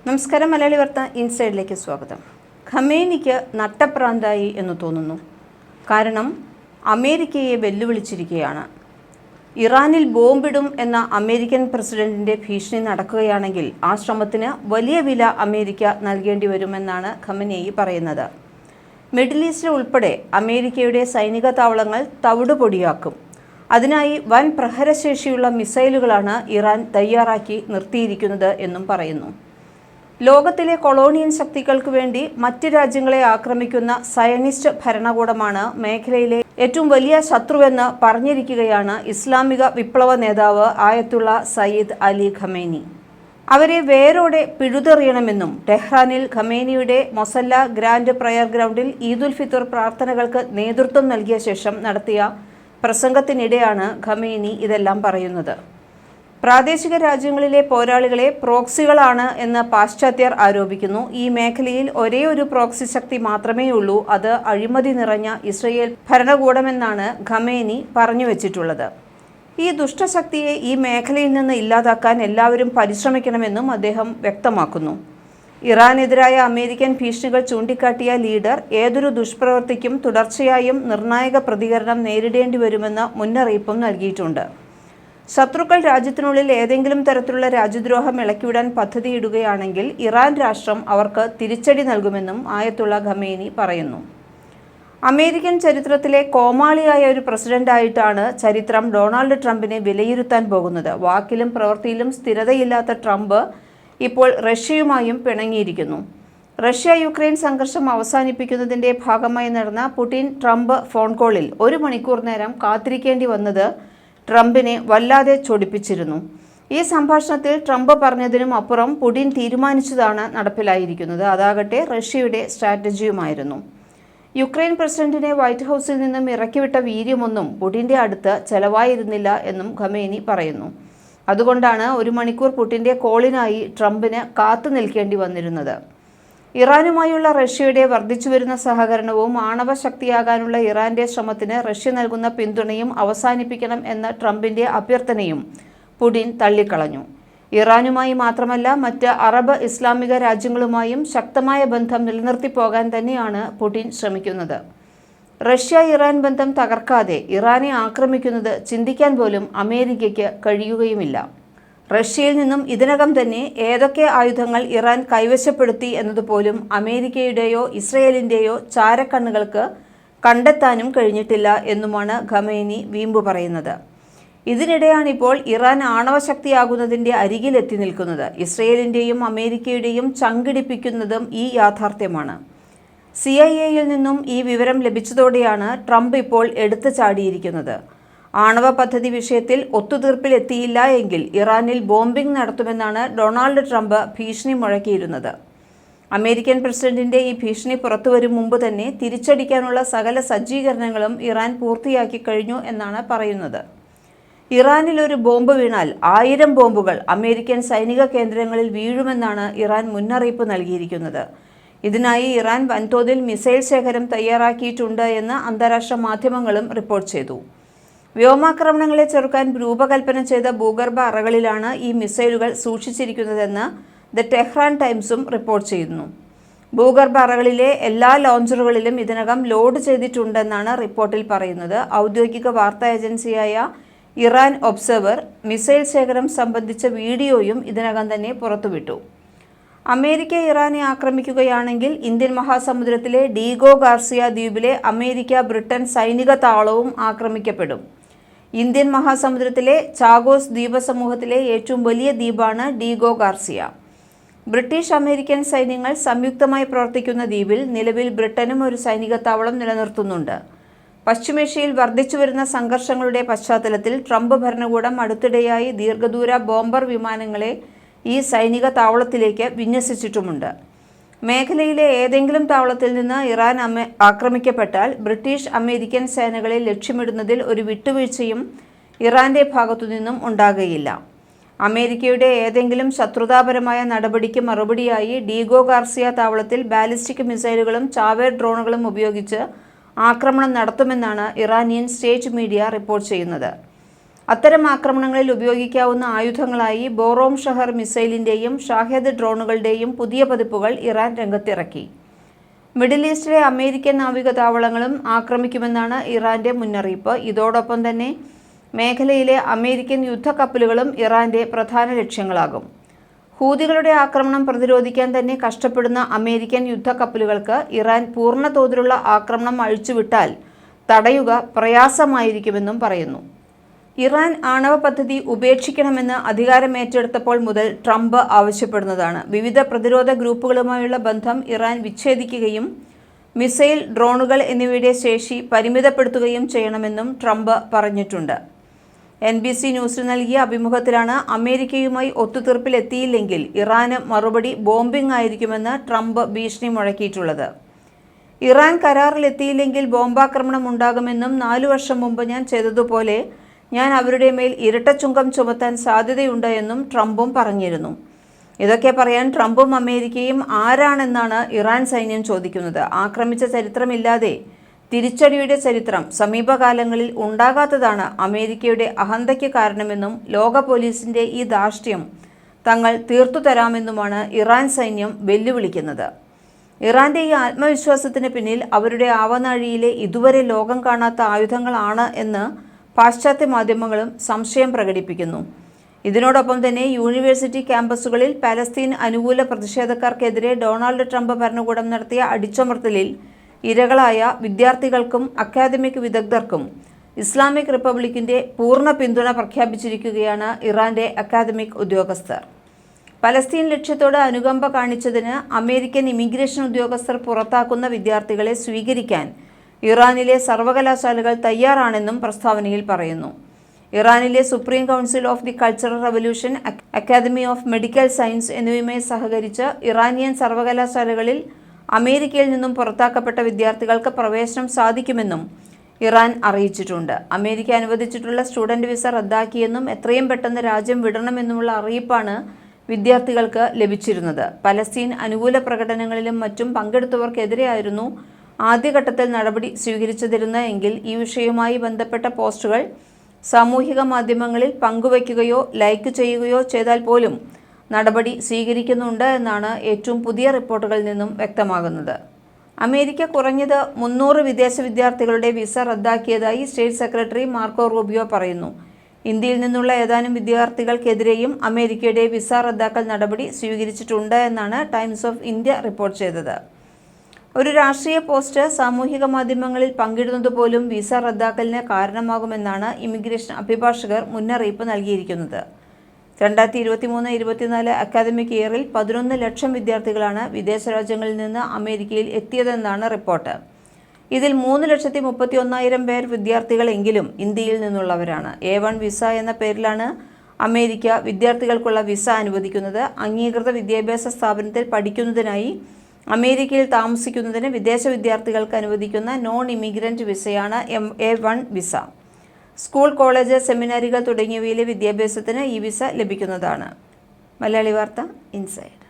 നമസ്കാരം. മലയാളി വാർത്ത ഇൻസൈഡിലേക്ക് സ്വാഗതം. ഖമേനിക്ക് നട്ടപ്രാന്തായി എന്ന് തോന്നുന്നു. കാരണം അമേരിക്കയെ വെല്ലുവിളിച്ചിരിക്കുകയാണ്. ഇറാനിൽ ബോംബിടും എന്ന അമേരിക്കൻ പ്രസിഡന്റിന്റെ ഭീഷണി നടക്കുകയാണെങ്കിൽ ആ ശ്രമത്തിന് വലിയ വില അമേരിക്ക നൽകേണ്ടി വരുമെന്നാണ് ഖമേനി പറയുന്നത്. മിഡിൽ ഈസ്റ്റിൽ ഉൾപ്പെടെ അമേരിക്കയുടെ സൈനിക താവളങ്ങൾ തവിടുപൊടിയാക്കും. അതിനായി വൻ പ്രഹരശേഷിയുള്ള മിസൈലുകളാണ് ഇറാൻ തയ്യാറാക്കി നിർത്തിയിരിക്കുന്നത് എന്നും പറയുന്നു. ലോകത്തിലെ കൊളോണിയൻ ശക്തികൾക്ക് വേണ്ടി മറ്റ് രാജ്യങ്ങളെ ആക്രമിക്കുന്ന സയനിസ്റ്റ് ഭരണകൂടമാണ് മേഖലയിലെ ഏറ്റവും വലിയ ശത്രുവെന്ന് പറഞ്ഞിരിക്കുകയാണ് ഇസ്ലാമിക വിപ്ലവ നേതാവ് ആയത്തുള്ള സയ്യിദ് അലി ഖമേനി. അവരെ വേരോടെ പിഴുതെറിയണമെന്നും ടെഹ്റാനിൽ ഖമേനിയുടെ മൊസല്ല ഗ്രാൻഡ് പ്രയർ ഗ്രൗണ്ടിൽ ഈദുൽ ഫിത്തർ പ്രാർത്ഥനകൾക്ക് നേതൃത്വം നൽകിയ ശേഷം നടത്തിയ പ്രസംഗത്തിനിടെയാണ് ഖമേനി ഇതെല്ലാം പറയുന്നത്. പ്രാദേശിക രാജ്യങ്ങളിലെ പോരാളികളെ പ്രോക്സികളാണ് എന്ന് പാശ്ചാത്യർ ആരോപിക്കുന്നു. ഈ മേഖലയിൽ ഒരേ ഒരു പ്രോക്സി ശക്തി മാത്രമേ ഉള്ളൂ, അത് അഴിമതി നിറഞ്ഞ ഇസ്രയേൽ ഭരണകൂടമെന്നാണ് ഖമേനി പറഞ്ഞു വച്ചിട്ടുള്ളത്. ഈ ദുഷ്ടശക്തിയെ ഈ മേഖലയിൽ നിന്ന് ഇല്ലാതാക്കാൻ എല്ലാവരും പരിശ്രമിക്കണമെന്നും അദ്ദേഹം വ്യക്തമാക്കുന്നു. ഇറാനെതിരായ അമേരിക്കൻ ഭീഷണികൾ ചൂണ്ടിക്കാട്ടിയ ലീഡർ ഏതൊരു ദുഷ്പ്രവൃത്തിക്കും തുടർച്ചയായും നിർണായക പ്രതികരണം നേരിടേണ്ടി വരുമെന്ന മുന്നറിയിപ്പും നൽകിയിട്ടുണ്ട്. ശത്രുക്കൾ രാജ്യത്തിനുള്ളിൽ ഏതെങ്കിലും തരത്തിലുള്ള രാജ്യദ്രോഹം ഇളക്കിവിടാൻ പദ്ധതിയിടുകയാണെങ്കിൽ ഇറാൻ രാഷ്ട്രം അവർക്ക് തിരിച്ചടി നൽകുമെന്നും ആയത്തുള്ള ഖമേനി പറയുന്നു. അമേരിക്കൻ ചരിത്രത്തിലെ കോമാളിയായ ഒരു പ്രസിഡന്റായിട്ടാണ് ചരിത്രം ഡൊണാൾഡ് ട്രംപിനെ വിലയിരുത്താൻ പോകുന്നത്. വാക്കിലും പ്രവൃത്തിയിലും സ്ഥിരതയില്ലാത്ത ട്രംപ് ഇപ്പോൾ റഷ്യയുമായും പിണങ്ങിയിരിക്കുന്നു. റഷ്യ യുക്രൈൻ സംഘർഷം അവസാനിപ്പിക്കുന്നതിൻ്റെ ഭാഗമായി നടന്ന പുടിൻ ട്രംപ് ഫോൺ കോളിൽ 1 മണിക്കൂർ നേരം കാത്തിരിക്കേണ്ടി വന്നത് ട്രംപിനെ വല്ലാതെ ചൊടിപ്പിച്ചിരുന്നു. ഈ സംഭാഷണത്തിൽ ട്രംപ് പറഞ്ഞതിനും അപ്പുറം പുടിൻ തീരുമാനിച്ചതാണ് നടപ്പിലായിരിക്കുന്നത്. അതാകട്ടെ റഷ്യയുടെ സ്ട്രാറ്റജിയുമായിരുന്നു. യുക്രൈൻ പ്രസിഡന്റിനെ വൈറ്റ് ഹൗസിൽ നിന്നും ഇറക്കിവിട്ട വീര്യമൊന്നും പുടിൻ്റെ അടുത്ത് ചെലവായിരുന്നില്ല എന്നും ഖമേനി പറയുന്നു. അതുകൊണ്ടാണ് 1 മണിക്കൂർ പുടിൻ്റെ കോളിനായി ട്രംപിന് കാത്തു നിൽക്കേണ്ടി വന്നിരുന്നത്. ഇറാനുമായുള്ള റഷ്യയുടെ വർദ്ധിച്ചുവരുന്ന സഹകരണവും ആണവ ശക്തിയാകാനുള്ള ഇറാന്റെ ശ്രമത്തിന് റഷ്യ നൽകുന്ന പിന്തുണയും അവസാനിപ്പിക്കണം എന്ന ട്രംപിന്റെ അഭ്യർത്ഥനയും പുടിൻ തള്ളിക്കളഞ്ഞു. ഇറാനുമായി മാത്രമല്ല മറ്റ് അറബ് ഇസ്ലാമിക രാജ്യങ്ങളുമായും ശക്തമായ ബന്ധം നിലനിർത്തിപ്പോകാൻ തന്നെയാണ് പുടിൻ ശ്രമിക്കുന്നത്. റഷ്യ ഇറാൻ ബന്ധം തകർക്കാതെ ഇറാനെ ആക്രമിക്കുന്നത് ചിന്തിക്കാൻ പോലും അമേരിക്കയ്ക്ക് കഴിയുകയുമില്ല. റഷ്യയിൽ നിന്നും ഇതിനകം തന്നെ ഏതൊക്കെ ആയുധങ്ങൾ ഇറാൻ കൈവശപ്പെടുത്തി എന്നതുപോലും അമേരിക്കയുടെയോ ഇസ്രയേലിൻ്റെയോ ചാരക്കണ്ണുകൾക്ക് കണ്ടെത്താനും കഴിഞ്ഞിട്ടില്ല എന്നുമാണ് ഖമേനി വീമ്പ് പറയുന്നത്. ഇതിനിടെയാണിപ്പോൾ ഇറാൻ ആണവശക്തിയാകുന്നതിൻ്റെ അരികിലെത്തി നിൽക്കുന്നത്. ഇസ്രയേലിൻ്റെയും അമേരിക്കയുടെയും ചങ്കിടിപ്പിക്കുന്നതും ഈ യാഥാർത്ഥ്യമാണ്. CIA-യിൽ നിന്നും ഈ വിവരം ലഭിച്ചതോടെയാണ് ട്രംപ് ഇപ്പോൾ എടുത്തു ചാടിയിരിക്കുന്നത്. ആണവ പദ്ധതി വിഷയത്തിൽ ഒത്തുതീർപ്പിലെത്തിയില്ല എങ്കിൽ ഇറാനിൽ ബോംബിംഗ് നടത്തുമെന്നാണ് ഡൊണാൾഡ് ട്രംപ് ഭീഷണി മുഴക്കിയിരുന്നത്. അമേരിക്കൻ പ്രസിഡന്റിന്റെ ഈ ഭീഷണി പുറത്തുവരും മുമ്പ് തന്നെ തിരിച്ചടിക്കാനുള്ള സകല സജ്ജീകരണങ്ങളും ഇറാൻ പൂർത്തിയാക്കി കഴിഞ്ഞു എന്നാണ് പറയുന്നത്. ഇറാനിൽ ഒരു ബോംബ് വീണാൽ 1000 ബോംബുകൾ അമേരിക്കൻ സൈനിക കേന്ദ്രങ്ങളിൽ വീഴുമെന്നാണ് ഇറാൻ മുന്നറിയിപ്പ് നൽകിയിരിക്കുന്നത്. ഇതിനായി ഇറാൻ വൻതോതിൽ മിസൈൽ ശേഖരം തയ്യാറാക്കിയിട്ടുണ്ട് എന്ന് അന്താരാഷ്ട്ര മാധ്യമങ്ങളും റിപ്പോർട്ട് ചെയ്തു. വ്യോമാക്രമണങ്ങളെ ചെറുക്കാൻ രൂപകൽപ്പന ചെയ്ത ഭൂഗർഭ അറകളിലാണ് ഈ മിസൈലുകൾ സൂക്ഷിച്ചിരിക്കുന്നതെന്ന് ദ ടെഹ്റാൻ ടൈംസും റിപ്പോർട്ട് ചെയ്യുന്നു. ഭൂഗർഭ അറകളിലെ എല്ലാ ലോഞ്ചറുകളിലും ഇതിനകം ലോഡ് ചെയ്തിട്ടുണ്ടെന്നാണ് റിപ്പോർട്ടിൽ പറയുന്നത്. ഔദ്യോഗിക വാർത്താ ഏജൻസിയായ ഇറാൻ ഒബ്സർവർ മിസൈൽ ശേഖരം സംബന്ധിച്ച വീഡിയോയും ഇതിനകം തന്നെ പുറത്തുവിട്ടു. അമേരിക്ക ഇറാനെ ആക്രമിക്കുകയാണെങ്കിൽ ഇന്ത്യൻ മഹാസമുദ്രത്തിലെ ഡീഗോ ഗാർസിയ ദ്വീപിലെ അമേരിക്ക ബ്രിട്ടൻ സൈനിക താവളവും ആക്രമിക്കപ്പെടും. ഇന്ത്യൻ മഹാസമുദ്രത്തിലെ ചാഗോസ് ദ്വീപസമൂഹത്തിലെ ഏറ്റവും വലിയ ദ്വീപാണ് ഡീഗോ ഗാർസിയ. ബ്രിട്ടീഷ് അമേരിക്കൻ സൈന്യങ്ങൾ സംയുക്തമായി പ്രവർത്തിക്കുന്ന ദ്വീപിൽ നിലവിൽ ബ്രിട്ടനും ഒരു സൈനിക താവളം നിലനിർത്തുന്നുണ്ട്. പശ്ചിമേഷ്യയിൽ വർദ്ധിച്ചുവരുന്ന സംഘർഷങ്ങളുടെ പശ്ചാത്തലത്തിൽ ട്രംപ് ഭരണകൂടം അടുത്തിടെയായി ദീർഘദൂര ബോംബർ വിമാനങ്ങളെ ഈ സൈനിക താവളത്തിലേക്ക് വിന്യസിച്ചിട്ടുമുണ്ട്. മേഖലയിലെ ഏതെങ്കിലും താവളത്തിൽ നിന്ന് ഇറാൻ ആക്രമിക്കപ്പെട്ടാൽ ബ്രിട്ടീഷ് അമേരിക്കൻ സേനകളെ ലക്ഷ്യമിടുന്നതിൽ ഒരു വിട്ടുവീഴ്ചയും ഇറാന്റെ ഭാഗത്തുനിന്നും ഉണ്ടാകുകയില്ല. അമേരിക്കയുടെ ഏതെങ്കിലും ശത്രുതാപരമായ നടപടിക്ക് മറുപടിയായി ഡീഗോ ഗാർസിയ താവളത്തിൽ ബാലിസ്റ്റിക് മിസൈലുകളും ചാവേർ ഡ്രോണുകളും ഉപയോഗിച്ച് ആക്രമണം നടത്തുമെന്നാണ് ഇറാനിയൻ സ്റ്റേറ്റ് മീഡിയ റിപ്പോർട്ട് ചെയ്യുന്നത്. അത്തരം ആക്രമണങ്ങളിൽ ഉപയോഗിക്കാവുന്ന ആയുധങ്ങളായി ബോറോം ഷഹർ മിസൈലിൻ്റെയും ഷാഹെദ് ഡ്രോണുകളുടെയും പുതിയ പതിപ്പുകൾ ഇറാൻ രംഗത്തിറക്കി. മിഡിൽ ഈസ്റ്റിലെ അമേരിക്കൻ നാവിക താവളങ്ങളും ആക്രമിക്കുമെന്നാണ് ഇറാന്റെ മുന്നറിയിപ്പ്. ഇതോടൊപ്പം തന്നെ മേഖലയിലെ അമേരിക്കൻ യുദ്ധക്കപ്പലുകളും ഇറാന്റെ പ്രധാന ലക്ഷ്യങ്ങളാകും. ഹൂതികളുടെ ആക്രമണം പ്രതിരോധിക്കാൻ തന്നെ കഷ്ടപ്പെടുന്ന അമേരിക്കൻ യുദ്ധക്കപ്പലുകൾക്ക് ഇറാൻ പൂർണ്ണ തോതിലുള്ള ആക്രമണം അഴിച്ചുവിട്ടാൽ തടയുക പ്രയാസമായിരിക്കുമെന്നും പറയുന്നു. ഇറാൻ ആണവ പദ്ധതി ഉപേക്ഷിക്കണമെന്ന് അധികാരമേറ്റെടുത്തപ്പോൾ മുതൽ ട്രംപ് ആവശ്യപ്പെടുന്നതാണ്. വിവിധ പ്രതിരോധ ഗ്രൂപ്പുകളുമായുള്ള ബന്ധം ഇറാൻ വിച്ഛേദിക്കുകയും മിസൈൽ, ഡ്രോണുകൾ എന്നിവയുടെ ശേഷി പരിമിതപ്പെടുത്തുകയും ചെയ്യണമെന്നും ട്രംപ് പറഞ്ഞിട്ടുണ്ട്. NBC ന്യൂസിന് നൽകിയ അഭിമുഖത്തിലാണ് അമേരിക്കയുമായി ഒത്തുതീർപ്പിലെത്തിയില്ലെങ്കിൽ ഇറാന് മറുപടി ബോംബിംഗ് ആയിരിക്കുമെന്ന് ട്രംപ് ഭീഷണി മുഴക്കിയിട്ടുള്ളത്. ഇറാൻ കരാറിലെത്തിയില്ലെങ്കിൽ ബോംബാക്രമണം ഉണ്ടാകുമെന്നും 4 വർഷം മുമ്പ് ഞാൻ ചെയ്തതുപോലെ ഞാൻ അവരുടെ മേൽ ഇരട്ട ചുങ്കം ചുമത്താൻ സാധ്യതയുണ്ട് എന്നും ട്രംപും പറഞ്ഞിരുന്നു. ഇതൊക്കെ പറയാൻ ട്രംപും അമേരിക്കയും ആരാണെന്നാണ് ഇറാൻ സൈന്യം ചോദിക്കുന്നത്. ആക്രമിച്ച ചരിത്രമില്ലാതെ തിരിച്ചടിയുടെ ചരിത്രം സമീപകാലങ്ങളിൽ ഉണ്ടാകാത്തതാണ് അമേരിക്കയുടെ അഹന്തയ്ക്ക് കാരണമെന്നും ലോക പോലീസിന്റെ ഈ ധാർഷ്ട്യം തങ്ങൾ തീർത്തു തരാമെന്നുമാണ് ഇറാൻ സൈന്യം വെല്ലുവിളിക്കുന്നത്. ഇറാന്റെ ഈ ആത്മവിശ്വാസത്തിന് പിന്നിൽ അവരുടെ ആവനാഴിയിലെ ഇതുവരെ ലോകം കാണാത്ത ആയുധങ്ങളാണ് എന്ന് പാശ്ചാത്യ മാധ്യമങ്ങളും സംശയം പ്രകടിപ്പിക്കുന്നു. ഇതിനോടൊപ്പം തന്നെ യൂണിവേഴ്സിറ്റി ക്യാമ്പസുകളിൽ പാലസ്തീൻ അനുകൂല പ്രതിഷേധക്കാർക്കെതിരെ ഡൊണാൾഡ് ട്രംപ് ഭരണകൂടം നടത്തിയ അടിച്ചമർത്തലിൽ ഇരകളായ വിദ്യാർത്ഥികൾക്കും അക്കാദമിക് വിദഗ്ധർക്കും ഇസ്ലാമിക് റിപ്പബ്ലിക്കിന്റെ പൂർണ്ണ പിന്തുണ പ്രഖ്യാപിച്ചിരിക്കുകയാണ് ഇറാന്റെ അക്കാദമിക് ഉദ്യോഗസ്ഥർ. പലസ്തീൻ ലക്ഷ്യത്തോട് അനുകമ്പ കാണിച്ചതിന് അമേരിക്കൻ ഇമിഗ്രേഷൻ ഉദ്യോഗസ്ഥർ പുറത്താക്കുന്ന വിദ്യാർത്ഥികളെ സ്വീകരിക്കാൻ ഇറാനിലെ സർവകലാശാലകൾ തയ്യാറാണെന്നും പ്രസ്താവനയിൽ പറയുന്നു. ഇറാനിലെ supreme council of the cultural revolution, academy of medical science എന്നിവയുമായി സഹകരിച്ച് ഇറാനിയൻ സർവകലാശാലകളിൽ അമേരിക്കയിൽ നിന്നും പുറത്താക്കപ്പെട്ട വിദ്യാർത്ഥികൾക്ക് പ്രവേശനം സാധിക്കുമെന്നും ഇറാൻ അറിയിച്ചിട്ടുണ്ട്. അമേരിക്ക അനുവദിച്ചിട്ടുള്ള സ്റ്റുഡന്റ് വിസ റദ്ദാക്കിയെന്നും എത്രയും പെട്ടെന്ന് രാജ്യം വിടണമെന്നുമുള്ള അറിയിപ്പാണ് വിദ്യാർത്ഥികൾക്ക് ലഭിച്ചിരുന്നത്. പലസ്തീൻ അനുകൂല പ്രകടനങ്ങളിലും മറ്റും പങ്കെടുത്തവർക്കെതിരെയായിരുന്നു ആദ്യഘട്ടത്തിൽ നടപടി സ്വീകരിച്ചതിരുന്നതെങ്കിൽ ഈ വിഷയവുമായി ബന്ധപ്പെട്ട പോസ്റ്റുകൾ സാമൂഹിക മാധ്യമങ്ങളിൽ പങ്കുവയ്ക്കുകയോ ലൈക്ക് ചെയ്യുകയോ ചെയ്താൽ പോലും നടപടി സ്വീകരിക്കുന്നുണ്ട് എന്നാണ് ഏറ്റവും പുതിയ റിപ്പോർട്ടുകളിൽ നിന്നും വ്യക്തമാകുന്നത്. അമേരിക്ക കുറഞ്ഞത് 300 വിദേശ വിദ്യാർത്ഥികളുടെ വിസ റദ്ദാക്കിയതായി സ്റ്റേറ്റ് സെക്രട്ടറി മാർക്കോ റൂബിയോ പറയുന്നു. ഇന്ത്യയിൽ നിന്നുള്ള ഏതാനും വിദ്യാർത്ഥികൾക്കെതിരെയും അമേരിക്കയുടെ വിസ റദ്ദാക്കൽ നടപടി സ്വീകരിച്ചിട്ടുണ്ട് എന്നാണ് ടൈംസ് ഓഫ് ഇന്ത്യ റിപ്പോർട്ട് ചെയ്തത്. ഒരു രാഷ്ട്രീയ പോസ്റ്റ് സാമൂഹിക മാധ്യമങ്ങളിൽ പങ്കിടുന്നത് പോലും വിസ റദ്ദാക്കലിന് കാരണമാകുമെന്നാണ് ഇമിഗ്രേഷൻ അഭിഭാഷകർ മുന്നറിയിപ്പ് നൽകിയിരിക്കുന്നത്. 2023-24 അക്കാദമിക് ഇയറിൽ 11 ലക്ഷം വിദ്യാർത്ഥികളാണ് വിദേശ രാജ്യങ്ങളിൽ നിന്ന് അമേരിക്കയിൽ എത്തിയതെന്നാണ് റിപ്പോർട്ട്. ഇതിൽ 3,31,000 പേർ വിദ്യാർത്ഥികളെങ്കിലും ഇന്ത്യയിൽ നിന്നുള്ളവരാണ്. A1 വിസ എന്ന പേരിലാണ് അമേരിക്ക വിദ്യാർത്ഥികൾക്കുള്ള വിസ അനുവദിക്കുന്നത്. അംഗീകൃത വിദ്യാഭ്യാസ സ്ഥാപനത്തിൽ പഠിക്കുന്നതിനായി അമേരിക്കയിൽ താമസിക്കുന്നതിന് വിദേശ വിദ്യാർത്ഥികൾക്ക് അനുവദിക്കുന്ന നോൺ ഇമിഗ്രന്റ് വിസയാണ് A1 വിസ. സ്കൂൾ, കോളേജ്, സെമിനാരികൾ തുടങ്ങിയവയിലെ വിദ്യാഭ്യാസത്തിന് ഈ വിസ ലഭിക്കുന്നതാണ്. മലയാളി വാർത്ത ഇൻസൈഡ്.